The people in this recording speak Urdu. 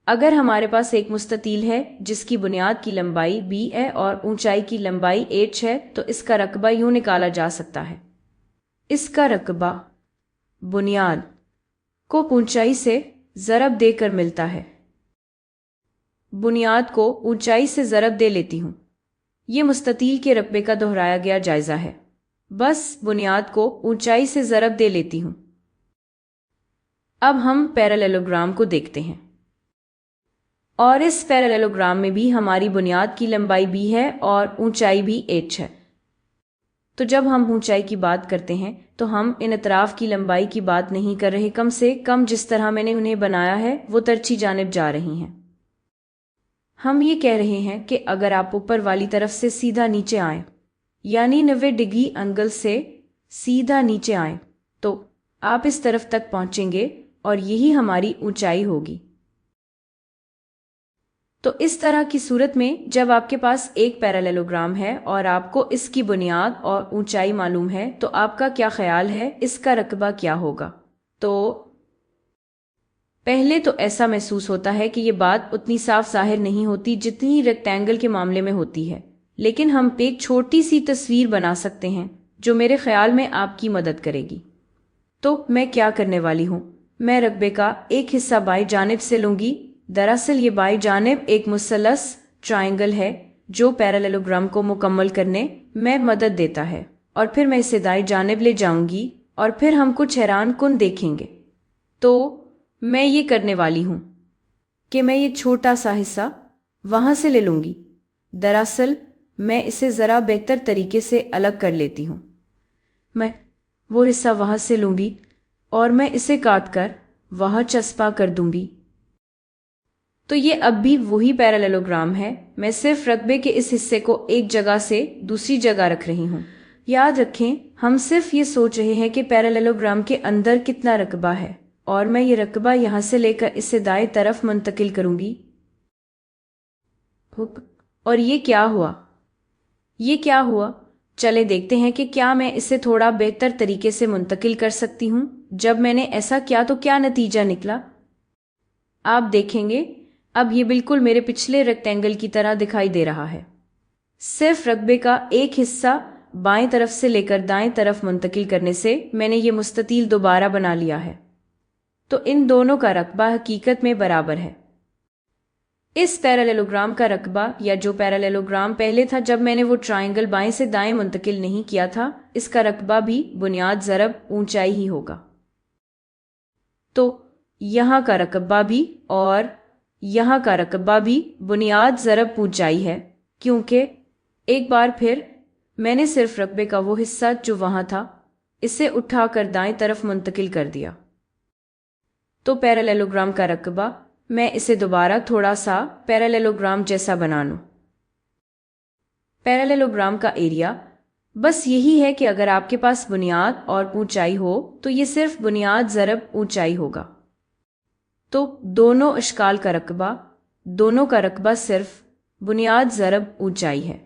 اگر ہمارے پاس ایک مستطیل ہے جس کی بنیاد کی لمبائی b ہے اور اونچائی کی لمبائی h ہے تو اس کا رقبہ یوں نکالا جا سکتا ہے۔ اس کا رقبہ بنیاد کو اونچائی سے ضرب دے کر ملتا ہے۔ بنیاد کو اونچائی سے ضرب دے لیتی ہوں۔ یہ مستطیل کے رقبے کا دہرایا گیا جائزہ ہے۔ بس بنیاد کو اونچائی سے ضرب دے لیتی ہوں۔ اب ہم پیرالیلوگرام کو دیکھتے ہیں، اور اس پیرالیلوگرام میں بھی ہماری بنیاد کی لمبائی b ہے اور اونچائی بھی h ہے۔ تو جب ہم اونچائی کی بات کرتے ہیں تو ہم ان اطراف کی لمبائی کی بات نہیں کر رہے، کم سے کم جس طرح میں نے انہیں بنایا ہے وہ ترچھی جانب جا رہی ہیں۔ ہم یہ کہہ رہے ہیں کہ اگر آپ اوپر والی طرف سے سیدھا نیچے آئیں، یعنی 90 ڈگری اینگل سے سیدھا نیچے آئیں، تو آپ اس طرف تک پہنچیں گے اور یہی ہماری اونچائی ہوگی۔ تو اس طرح کی صورت میں جب آپ کے پاس ایک پیرالیلوگرام ہے اور آپ کو اس کی بنیاد اور اونچائی معلوم ہے تو آپ کا کیا خیال ہے اس کا رقبہ کیا ہوگا؟ تو پہلے تو ایسا محسوس ہوتا ہے کہ یہ بات اتنی صاف ظاہر نہیں ہوتی جتنی ریکٹینگل کے معاملے میں ہوتی ہے، لیکن ہم ایک چھوٹی سی تصویر بنا سکتے ہیں جو میرے خیال میں آپ کی مدد کرے گی۔ تو میں کیا کرنے والی ہوں، میں رقبے کا ایک حصہ بائیں جانب سے لوں گی۔ دراصل یہ بائیں جانب ایک مثلث ٹرائنگل ہے جو پیرالیلوگرام کو مکمل کرنے میں مدد دیتا ہے، اور پھر میں اسے دائیں جانب لے جاؤں گی اور پھر ہم کچھ حیران کن دیکھیں گے۔ تو میں یہ کرنے والی ہوں کہ میں یہ چھوٹا سا حصہ وہاں سے لے لوں گی۔ دراصل میں اسے ذرا بہتر طریقے سے الگ کر لیتی ہوں۔ میں وہ حصہ وہاں سے لوں گی اور میں اسے کاٹ کر وہاں چسپاں کر دوں گی۔ تو یہ اب بھی وہی پیرالیلوگرام ہے، میں صرف رقبے کے اس حصے کو ایک جگہ سے دوسری جگہ رکھ رہی ہوں۔ یاد رکھیں ہم صرف یہ سوچ رہے ہیں کہ پیرالیلوگرام کے اندر کتنا رقبہ ہے، اور میں یہ رقبہ یہاں سے لے کر اسے دائیں طرف منتقل کروں گی۔ اور یہ کیا ہوا؟ یہ کیا ہوا؟ چلے دیکھتے ہیں کہ کیا میں اسے تھوڑا بہتر طریقے سے منتقل کر سکتی ہوں۔ جب میں نے ایسا کیا تو کیا نتیجہ نکلا؟ آپ دیکھیں گے اب یہ بالکل میرے پچھلے ریکٹینگل کی طرح دکھائی دے رہا ہے۔ صرف رقبے کا ایک حصہ بائیں طرف سے لے کر دائیں طرف منتقل کرنے سے میں نے یہ مستطیل دوبارہ بنا لیا ہے۔ تو ان دونوں کا رقبہ حقیقت میں برابر ہے۔ اس پیرالیلوگرام کا رقبہ، یا جو پیرالیلوگرام پہلے تھا جب میں نے وہ ٹرائنگل بائیں سے دائیں منتقل نہیں کیا تھا، اس کا رقبہ بھی بنیاد ضرب اونچائی ہی ہوگا۔ تو یہاں کا رقبہ بھی اور یہاں کا رقبہ بھی بنیاد ضرب اونچائی ہے، کیونکہ ایک بار پھر میں نے صرف رقبے کا وہ حصہ جو وہاں تھا اسے اٹھا کر دائیں طرف منتقل کر دیا۔ تو پیرالیلوگرام کا رقبہ، میں اسے دوبارہ تھوڑا سا پیرالیلوگرام جیسا بنا لوں۔ پیرالیلوگرام کا ایریا بس یہی ہے کہ اگر آپ کے پاس بنیاد اور اونچائی ہو تو یہ صرف بنیاد ضرب اونچائی ہوگا۔ تو دونوں اشکال کا رقبہ صرف بنیاد ضرب اونچائی ہے۔